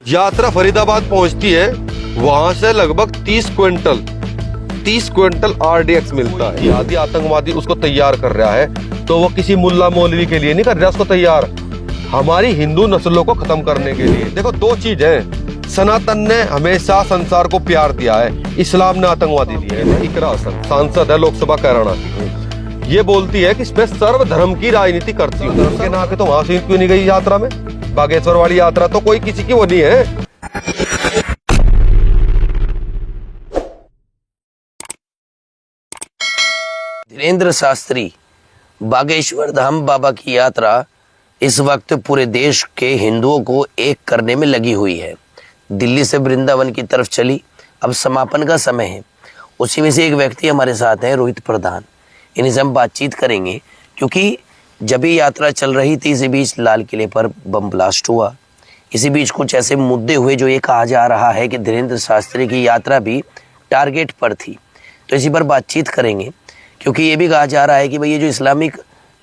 यात्रा फरीदाबाद पहुंचती है, वहां से लगभग 30 क्विंटल RDX मिलता है। जिहादी आतंकवादी उसको तैयार कर रहा है, तो वो किसी मुल्ला मौलवी के लिए नहीं कर रहा उसको तैयार, हमारी हिंदू नस्लों को खत्म करने के लिए। देखो दो चीज है, सनातन ने हमेशा संसार को प्यार दिया है, इस्लाम ने आतंकवादी दिया है। इकरा हसन सांसद है लोकसभा कैराना की, ये बोलती है कि इसमें सर्वधर्म की राजनीति करती हूँ। उसके नाम पे तो वहां से क्यों नहीं गई यात्रा में? बागेश्वर वाली यात्रा तो कोई किसी की वो नहीं है। धीरेन्द्र शास्त्री बागेश्वर धाम बाबा की यात्रा इस वक्त पूरे देश के हिंदुओं को एक करने में लगी हुई है। दिल्ली से वृंदावन की तरफ चली, अब समापन का समय है। उसी में से एक व्यक्ति हमारे साथ हैं, रोहित प्रधान। इन्हीं से हम बातचीत करेंगे, क्योंकि जब ये यात्रा चल रही थी इसी बीच लाल किले पर बम ब्लास्ट हुआ। इसी बीच कुछ ऐसे मुद्दे हुए जो ये कहा जा रहा है कि धीरेन्द्र शास्त्री की यात्रा भी टारगेट पर थी। तो इसी पर बातचीत करेंगे, क्योंकि ये भी कहा जा रहा है कि भाई ये जो इस्लामिक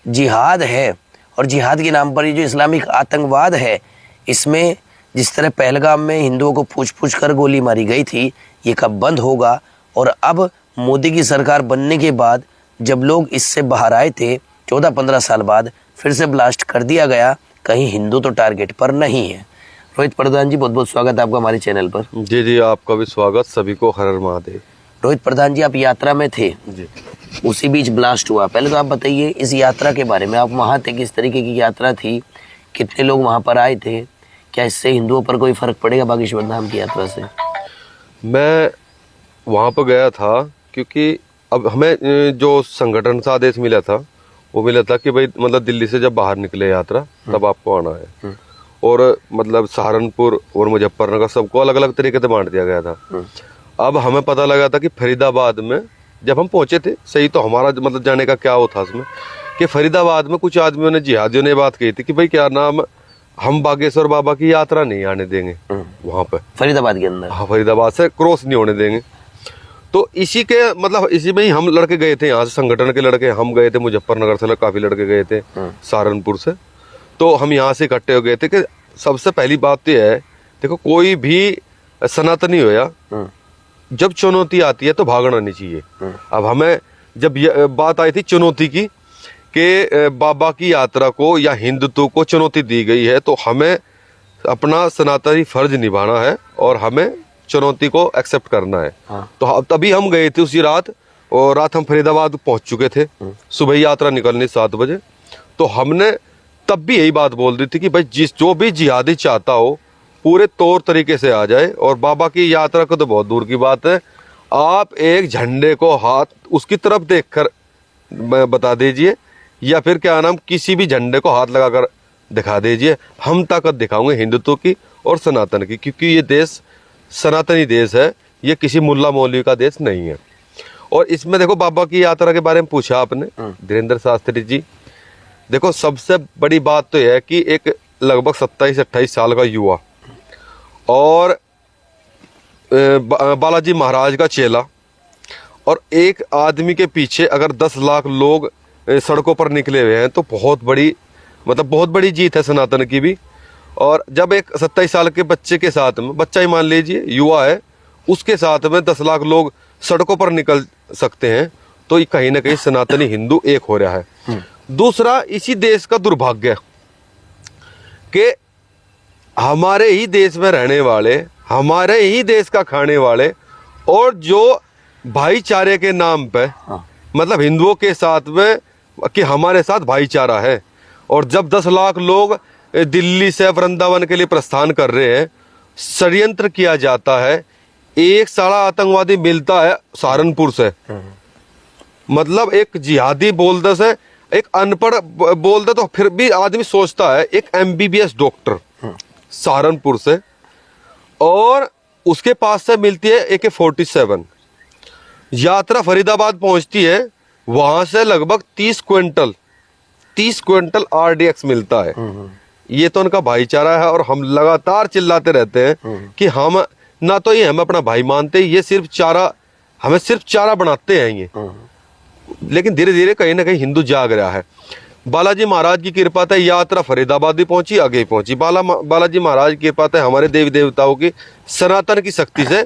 जिहाद है और जिहाद के नाम पर ये जो इस्लामिक आतंकवाद है, इसमें जिस तरह पहलगाम में हिंदुओं को पूछ कर गोली मारी गई थी, ये कब बंद होगा? और अब मोदी की सरकार बनने के बाद जब लोग इससे बाहर आए थे 14-15 साल बाद, फिर से ब्लास्ट कर दिया गया। कहीं हिंदू तो टारगेट पर नहीं है। रोहित प्रधान जी, बहुत बहुत स्वागत है आपका हमारे चैनल पर। जी जी, आपका भी स्वागत, सभी को हर हर महादेव। रोहित प्रधान जी, आप यात्रा में थे जी, उसी बीच ब्लास्ट हुआ। पहले तो आप बताइए इस यात्रा के बारे में, आप वहाँ थे, किस तरीके की यात्रा थी, कितने लोग वहाँ पर आए थे, क्या इससे हिंदुओं पर कोई फर्क पड़ेगा बागेश्वर धाम की यात्रा से? मैं वहाँ पर गया था क्योंकि अब हमें जो संगठन से आदेश मिला था वो मिला था कि भाई मतलब दिल्ली से जब बाहर निकले यात्रा तब आपको आना है, और मतलब सहारनपुर और मुजफ्फरनगर सबको अलग अलग तरीके से बांट दिया गया था। अब हमें पता लगा था कि फरीदाबाद में जब हम पहुंचे थे, सही तो हमारा मतलब जाने का क्या वो था उसमें कि फरीदाबाद में कुछ आदमियों ने, जिहादियों ने बात कही थी कि भाई क्या नाम, हम बागेश्वर बाबा की यात्रा नहीं आने देंगे वहां पर, फरीदाबाद के अंदर। हाँ, फरीदाबाद से क्रॉस नहीं होने देंगे। तो इसी के मतलब इसी में ही हम लड़के गए थे, यहाँ से संगठन के लड़के हम गए थे, मुजफ्फरनगर से काफी लड़के गए थे, सहारनपुर से। तो हम यहाँ से इकट्ठे हो गए थे कि सबसे पहली बात तो है, देखो कोई भी सनातनी हो या जब चुनौती आती है तो भागना नहीं चाहिए। अब हमें जब ये बात आई थी चुनौती की कि बाबा की यात्रा को या हिंदुत्व को चुनौती दी गई है, तो हमें अपना सनातनी फर्ज निभाना है और हमें चुनौती को एक्सेप्ट करना है। तो तभी हम गए थे उसी रात, और रात हम फरीदाबाद पहुंच चुके थे, सुबह यात्रा निकलनी 7 बजे। तो हमने तब भी यही बात बोल दी थी कि भाई जो भी जिहादी चाहता हो पूरे तौर तरीके से आ जाए, और बाबा की यात्रा को तो बहुत दूर की बात है, आप एक झंडे को हाथ उसकी तरफ देखकर बता दीजिए, या फिर क्या नाम किसी भी झंडे को हाथ लगाकर दिखा दीजिए, हम ताकत दिखाएंगे हिंदुत्व की और सनातन की, क्योंकि ये देश सनातनी देश है, ये किसी मुल्ला मौलवी का देश नहीं है। और इसमें देखो बाबा की यात्रा के बारे में पूछा आपने धीरेन्द्र शास्त्री जी, देखो सबसे बड़ी बात तो यह है कि एक लगभग 27-28 साल का युवा और बालाजी महाराज का चेला, और एक आदमी के पीछे अगर 10 लाख लोग सड़कों पर निकले हुए हैं, तो बहुत बड़ी मतलब बहुत बड़ी जीत है सनातन की भी। और जब एक 27 साल के बच्चे के साथ में, बच्चा ही मान लीजिए युवा है, उसके साथ में 10 लाख लोग सड़कों पर निकल सकते हैं, तो ये कहीं ना कहीं सनातनी हिंदू एक हो रहा है। दूसरा, इसी देश का दुर्भाग्य कि हमारे ही देश में रहने वाले, हमारे ही देश का खाने वाले, और जो भाईचारे के नाम पे मतलब हिंदुओं के साथ में कि हमारे साथ भाईचारा है, और जब 10 लाख लोग दिल्ली से वृंदावन के लिए प्रस्थान कर रहे हैं, षड्यंत्र किया जाता है, एक साला आतंकवादी मिलता है सहारनपुर से, मतलब एक जिहादी बोलते से एक अनपढ़ बोलते तो फिर भी आदमी सोचता है, एक MBBS डॉक्टर सहारनपुर से, और उसके पास से मिलती है AK-47। यात्रा फरीदाबाद पहुंचती है, वहां से लगभग 30 क्विंटल RDX मिलता है। ये तो उनका भाईचारा है, और हम लगातार चिल्लाते रहते हैं कि हम ना तो ये हम अपना भाई मानते, ये सिर्फ चारा, हमें सिर्फ चारा बनाते हैं ये। लेकिन धीरे धीरे कहीं ना कहीं हिंदू जाग रहा है। बालाजी महाराज की कृपा से यात्रा फरीदाबाद भी पहुंची, आगे पहुंची। बालाजी महाराज की कृपा से हमारे देवी देवताओं की सनातन की शक्ति से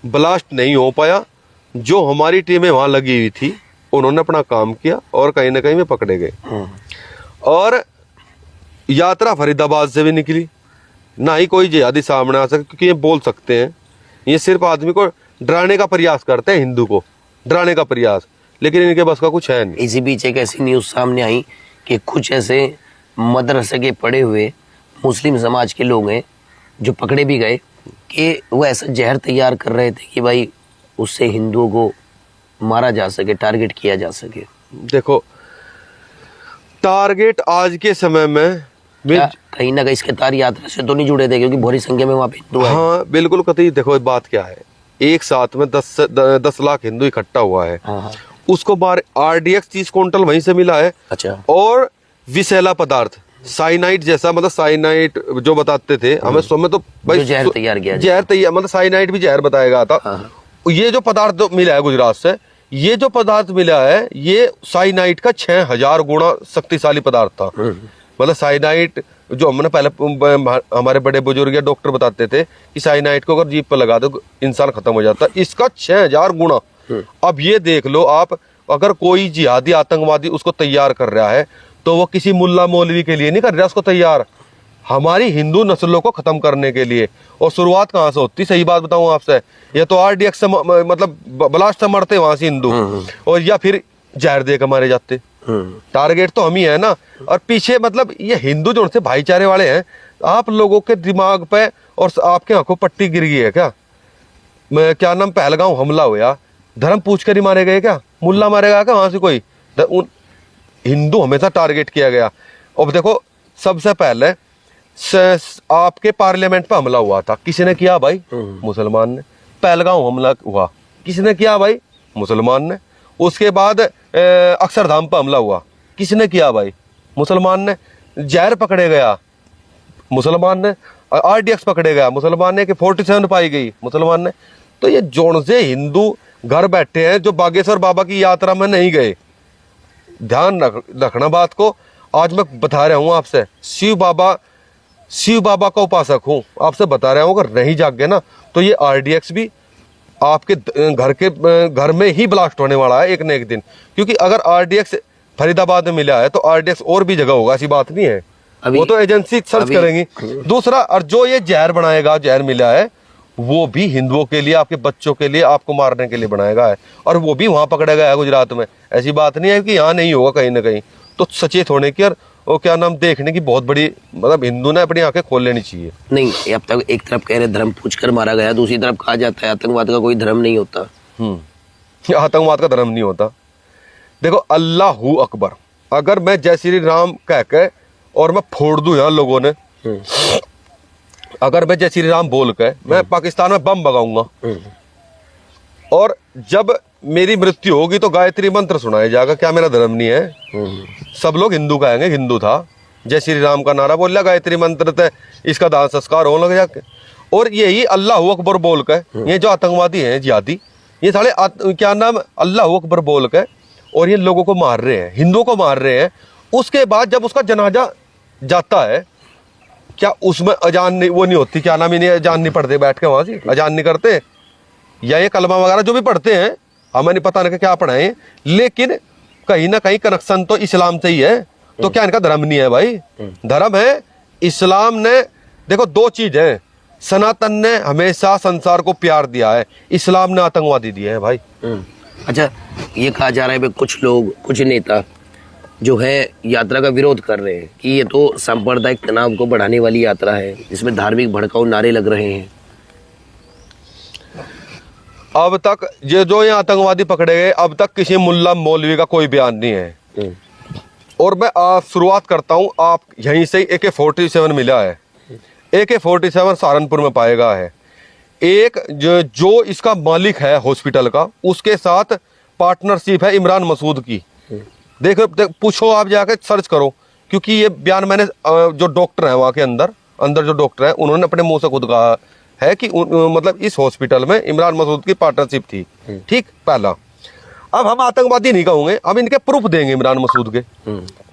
ब्लास्ट नहीं हो पाया। जो हमारी टीमें वहां लगी हुई थी उन्होंने अपना काम किया और कहीं ना कहीं में पकड़े गए। और यात्रा फरीदाबाद से भी निकली, ना ही कोई जिहादी सामने आ सके, क्योंकि ये बोल सकते हैं, ये सिर्फ आदमी को डराने का प्रयास करते हैं, हिंदू को डराने का प्रयास, लेकिन इनके बस का कुछ है नहीं। इसी बीच एक ऐसी न्यूज़ सामने आई कि कुछ ऐसे मदरसे के पढ़े हुए मुस्लिम समाज के लोग हैं जो पकड़े भी गए कि वो ऐसा जहर तैयार कर रहे थे कि भाई उससे हिंदुओं को मारा जा सके, टारगेट किया जा सके। देखो, टारगेट आज के समय में कहीं ना कहीं इसके तार यात्रा से तो नहीं जुड़े थे, क्योंकि भारी संख्या में वहाँ पे हिंदू हैं। हाँ बिल्कुल कतई। देखो बात क्या है, एक साथ में 10 लाख हिंदू इकट्ठा हुआ है। हाँ। उसको बार RDX 30 क्विंटल वहीं से मिला है। अच्छा। और विषैला पदार्थ साइनाइड जैसा, मतलब साइनाइड जो बताते थे हमें, तो भाई जहर तैयार किया, जहर तैयार, मतलब साइनाइड भी जहर बताया था। हाँ। ये जो पदार्थ मिला है गुजरात से, ये जो पदार्थ मिला है ये साइनाइड का 6000 गुना शक्तिशाली पदार्थ था। मतलब साइनाइड जो हमने पहले हमारे बड़े बुजुर्ग या डॉक्टर बताते थे कि साइनाइड को अगर जीभ पर लगा दो इंसान खत्म हो जाता, इसका 6000 गुना। अब ये देख लो आप, अगर कोई जिहादी आतंकवादी उसको तैयार कर रहा है तो वो किसी मुल्ला मौलवी के लिए नहीं कर रहा उसको तैयार, हमारी हिंदू नस्लों को खत्म करने के लिए। और शुरुआत कहाँ से होती, सही बात बताऊं आपसे, ये तो RDX से मतलब ब्लास्ट से मरते वहां से हिंदू, और या फिर जहर दे के मारे जाते। टारगेट तो हम ही है ना। और पीछे मतलब ये हिंदू जो से भाईचारे वाले हैं, आप लोगों के दिमाग पे और आपके आंखों पट्टी गिर गई है क्या? क्या नाम, पहलगांव हमला हुआ, धर्म पूछ कर ही मारे गए क्या? मुल्ला मारेगा क्या वहां से कोई? हिंदू हमेशा टारगेट किया गया। अब देखो, सबसे पहले आपके पार्लियामेंट पे हमला हुआ था, किसने किया भाई? मुसलमान ने। पहलगांव हमला हुआ, किसने किया भाई? मुसलमान ने। उसके बाद अक्षरधाम पर हमला हुआ, किसने किया भाई? मुसलमान ने। जहर पकड़े गया, मुसलमान ने। RDX पकड़े गया, मुसलमान ने। कि 47 पाई गई, मुसलमान ने। तो ये जोड़ से हिंदू घर बैठे हैं जो बागेश्वर बाबा की यात्रा में नहीं गए। ध्यान रखना बात को। आज मैं बता रहा हूं आपसे, शिव बाबा का उपासक हूं, आपसे बता रहा हूं, अगर नहीं जागे ना तो ये RDX भी आपके घर में ही ब्लास्ट होने वाला है एक न एक दिन। क्योंकि अगर RDX फरीदाबाद में मिला है तो RDX और भी जगह होगा, ऐसी बात नहीं है। वो तो एजेंसी सर्च करेंगी। दूसरा, और जो ये जहर बनाएगा, जहर मिला है, वो भी हिंदुओं के लिए, आपके बच्चों के लिए, आपको मारने के लिए बनाएगा है। और वो भी वहां पकड़ा गया है गुजरात में। ऐसी बात नहीं है कि यहाँ नहीं होगा कहीं ना कहीं। तो सचेत होने की और वो क्या नाम देखने की बहुत बड़ी, मतलब हिंदू ने अपनी आंखें खोल लेनी चाहिए। नहीं, अब तक एक तरफ कह रहे धर्म पूछकर मारा गया, दूसरी तरफ कहा जाता है आतंकवाद का कोई धर्म नहीं होता। आतंकवाद का धर्म नहीं होता। देखो, अल्लाहू अकबर, अगर मैं जय श्री राम कह के और मैं फोड़ दूं यहाँ लोगों ने, अगर मैं जय श्री राम बोल के मैं पाकिस्तान में बम बगाऊंगा, और जब मेरी मृत्यु होगी तो गायत्री मंत्र सुनाया जाएगा, क्या मेरा धर्म नहीं है? सब लोग हिंदू कहेंगे, हिंदू था, जय श्री राम का नारा बोल लिया, गायत्री मंत्र थे, इसका दान संस्कार होने लग जाके। और यही अल्लाह अकबर बोल के ये जो आतंकवादी हैं, जिहादी, ये साले क्या नाम, अल्लाह अकबर बोल के और ये लोगों को मार रहे हैं, हिंदुओं को मार रहे हैं। उसके बाद जब उसका जनाजा जाता है, क्या उसमें अजान नहीं, वो नहीं होती, क्या नाम, इन्हें अजान नहीं पढ़ते बैठ के वहां से, अजान नहीं करते, या ये कलमा वगैरह जो भी पढ़ते हैं, हमें नहीं पता नहीं क्या पढ़ाएं, लेकिन कहीं ना कहीं कनेक्शन तो इस्लाम से ही है। तो क्या इनका धर्म नहीं है भाई? धर्म है। इस्लाम ने, देखो दो चीज है, सनातन ने हमेशा संसार को प्यार दिया है, इस्लाम ने आतंकवादी दिए हैं भाई। अच्छा, ये कहा जा रहा है कुछ लोग, कुछ नेता जो है यात्रा का विरोध कर रहे हैं कि ये तो सांप्रदायिक तनाव को बढ़ाने वाली यात्रा है, जिसमें धार्मिक भड़काऊ नारे लग रहे हैं। अब तक ये आतंकवादी पकड़े गए, अब तक किसी मुल्ला मौलवी का कोई बयान नहीं है। और मैं शुरुआत करता हूं, आप यहीं से AK-47 मिला है। AK-47 सहारनपुर में पाएगा है। एक जो इसका मालिक है हॉस्पिटल का, उसके साथ पार्टनरशिप है इमरान मसूद की। देखो पूछो, आप जाकर सर्च करो, क्योंकि ये बयान मैंने जो डॉक्टर है वहाँ के अंदर जो डॉक्टर है, उन्होंने अपने मुंह से खुद कहा है कि मतलब इस हॉस्पिटल में इमरान मसूद की पार्टनरशिप थी। ठीक, पहला। अब हम आतंकवादी नहीं कहूंगे, हम इनके प्रूफ देंगे इमरान मसूद के।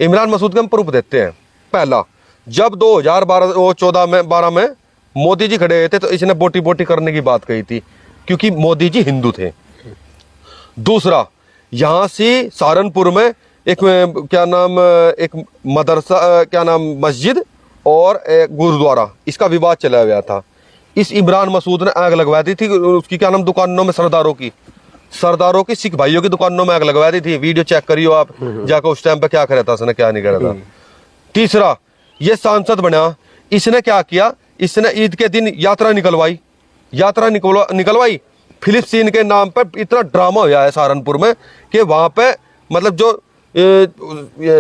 इमरान मसूद के हम प्रूफ देते हैं। पहला, जब 2012 में मोदी जी खड़े हुए थे तो इसने बोटी बोटी करने की बात कही थी, क्योंकि मोदी जी हिंदू थे। दूसरा, यहां से सहारनपुर में एक मदरसा मस्जिद और एक गुरुद्वारा, इसका विवाद चला गया था। इस इमरान मसूद ने आग लगवा दी थी उसकी दुकानों में, सरदारों की सिख भाइयों की दुकानों में आग लगवा दी थी। वीडियो चेक करियो आप जाकर, उस टाइम पे क्या करा था उसने, क्या नहीं करा था। तीसरा, ये सांसद बना, इसने क्या किया, इसने ईद के दिन यात्रा निकलवाई। फिलिस्तीन के नाम पर इतना ड्रामा हुआ है सहारनपुर में कि वहां पे मतलब जो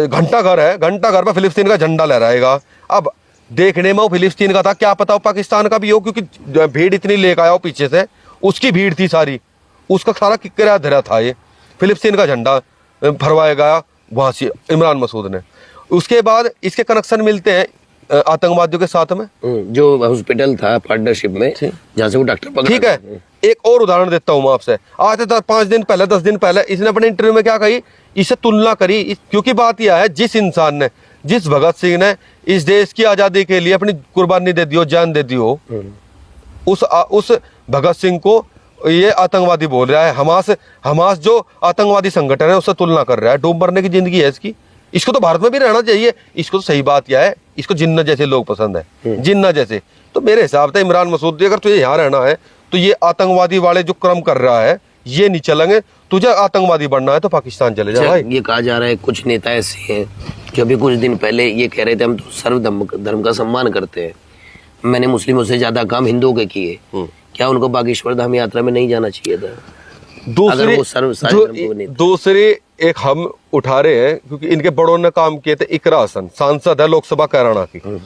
घंटा घर पे फिलिस्तीन का झंडा लहराएगा। अब देखने में वो फिलिस्तीन का था, क्या पता वो पाकिस्तान का भी हो, क्योंकि भीड़ इतनी लेकर आया हो पीछे से, उसकी भीड़ थी सारी, उसका सारा किकरा धरा था। ये फिलिस्तीन का झंडा फरवाएगा वहां से इमरान मसूद ने। उसके बाद इसके कनेक्शन मिलते हैं आतंकवादियों के साथ में, जो हॉस्पिटल था पार्टनरशिप में जहाँ से वो डॉक्टर पकड़ा। ठीक है, एक और उदाहरण देता हूं मैं आपसे। आज से 5 दिन पहले 10 दिन पहले इसने अपने इंटरव्यू में क्या कही, इससे तुलना करी। क्योंकि बात यह है, जिस इंसान ने, जिस भगत सिंह ने इस देश की आजादी के लिए अपनी कुर्बानी दे दी हो, जान दे दी हो, उस भगत सिंह को ये आतंकवादी बोल रहा है। हमास जो आतंकवादी संगठन है उससे तुलना कर रहा है। डूब मरने की जिंदगी है इसकी। इसको तो भारत में भी रहना चाहिए। इसको तो सही बात यह है, इसको जिन्ना जैसे लोग पसंद है, जिन्ना जैसे। तो मेरे हिसाब से इमरान मसूद, अगर तुझे यहाँ रहना है तो ये आतंकवादी वाले जो क्रम कर रहा है ये नहीं चलेंगे। तुझे आतंकवादी बनना है तो पाकिस्तान चले जा भाई। ये कहा जा रहा है कुछ नेता ऐसे हैं जो अभी कुछ दिन पहले ये कह रहे थे हम तो सर्व धर्म का सम्मान करते हैं, मैंने मुस्लिमों से ज्यादा काम हिंदुओं के किए। क्या उनको बागेश्वर धाम यात्रा में नहीं जाना चाहिए था? दूसरी एक हम उठा रहे हैं, क्योंकि इनके बड़ों ने काम किए थे। इकरा हसन सांसद है लोकसभा कैराना की,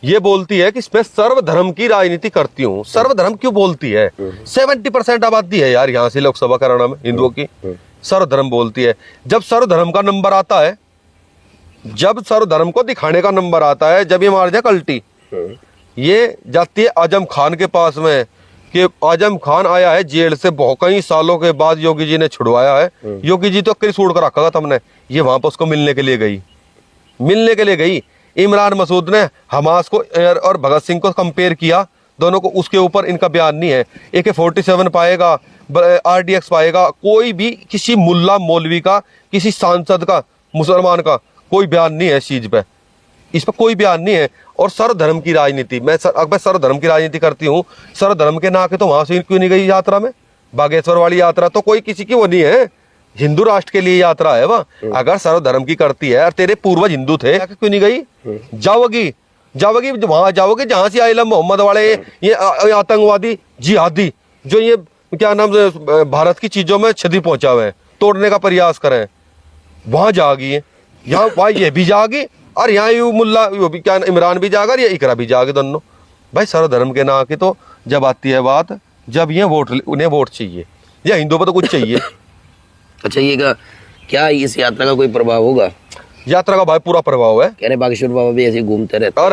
ये बोलती है कि मैं सर्वधर्म की राजनीति करती हूँ। सर्वधर्म क्यों बोलती है? 70% आबादी है यार यहाँ से लोकसभा कैराना में हिंदुओं की। सर्वधर्म बोलती है। जब सर्वधर्म का नंबर आता है, जब सर्वधर्म को दिखाने का नंबर आता है, जब ये मार जाए कल्टी, ये जाती है आजम खान के पास में कि आजम खान आया है जेल से बहुत कई सालों के बाद, योगी जी ने छुड़वाया है। योगी जी तो कहीं सूट कर रखा था तुमने। ये वहां पर उसको मिलने के लिए गई। इमरान मसूद ने हमास को और भगत सिंह को कंपेयर किया, दोनों को। उसके ऊपर इनका बयान नहीं है। AK-47 पाएगा, RDX पाएगा, कोई भी किसी मुल्ला मौलवी का, किसी सांसद का, मुसलमान का कोई बयान नहीं है इस चीज पे। इस पर कोई बयान नहीं है। और सर्वधर्म की राजनीति, मैं सर्वधर्म की राजनीति करती हूँ। सर्वधर्म के नाके तो वहां से क्यों नहीं गई यात्रा में? बागेश्वर वाली यात्रा तो कोई किसी की वो नहीं है, हिंदू राष्ट्र के लिए यात्रा है वह। अगर सर्वधर्म की करती है और तेरे पूर्वज हिंदू थे, क्यों नहीं गई? जाओगी वहां जाओगे जहां से आइला मोहम्मद वाले ये आतंकवादी जिहादी जो ये क्या नाम भारत की चीजों में क्षति पहुंचा हुए हैं, तोड़ने का प्रयास करें, वहां जागी। यहाँ वहां ये भी जागी और यहाँ यू मुल्ला वो भी क्या इमरान भी जागा, या इकरा भी जागे, दोनों भाई। सर्वधर्म के नाम की तो जब आती है बात, जब ये उन्हें वोट चाहिए, या हिंदुओं पर तो कुछ चाहिए। अच्छा, ये क्या इस यात्रा का कोई प्रभाव होगा? यात्रा का भाई पूरा प्रभाव है। कह रहे बागेश्वर बाबा भी ऐसे घूमते रहते हैं।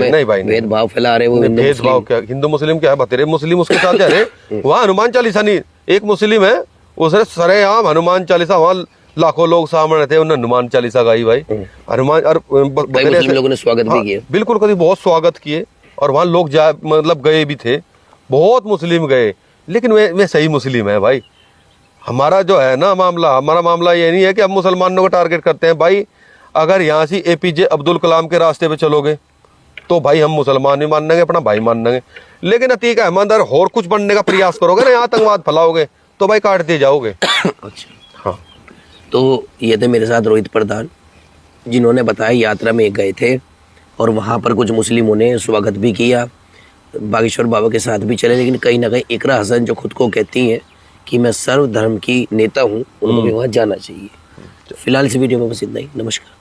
नहीं भाई, भेदभाव फैला रहे वो। भेदभाव क्या, हिंदू मुस्लिम क्या है? तेरे मुस्लिम उसके साथ जा रहे वहाँ हनुमान चालीसा नहीं, एक मुस्लिम है उसने सरेआम हनुमान चालीसा, वहाँ लाखों लोग सामने थे, उन्होंने हनुमान चालीसा गाई भाई। हनुमान और मुस्लिम लोगों ने स्वागत भी किया, बिल्कुल कभी बहुत स्वागत किए। और वहाँ लोग मतलब गए भी थे, बहुत मुस्लिम गए। लेकिन वे सही मुस्लिम है भाई। हमारा जो है ना मामला, हमारा मामला ये नहीं है कि हम मुसलमानों को टारगेट करते हैं भाई। अगर यहाँ से APJ अब्दुल कलाम के रास्ते पे चलोगे तो भाई हम मुसलमान भी मान लेंगे, अपना भाई मान लेंगे। लेकिन अतीक अहमद और कुछ बनने का प्रयास करोगे ना, यहाँ आतंकवाद फैलाओगे तो भाई काट दिए जाओगे। अच्छा, हाँ। तो ये थे मेरे साथ रोहित प्रधान, जिन्होंने बताया यात्रा में गए थे और वहाँ पर कुछ मुस्लिमों ने स्वागत भी किया, बागेश्वर बाबा के साथ भी चले। लेकिन कहीं ना कहीं इकरा हसन जो खुद को कहती हैं कि मैं सर्वधर्म की नेता हूँ, उनको भी वहाँ जाना चाहिए। फिलहाल इस वीडियो में बस इतना ही। नमस्कार।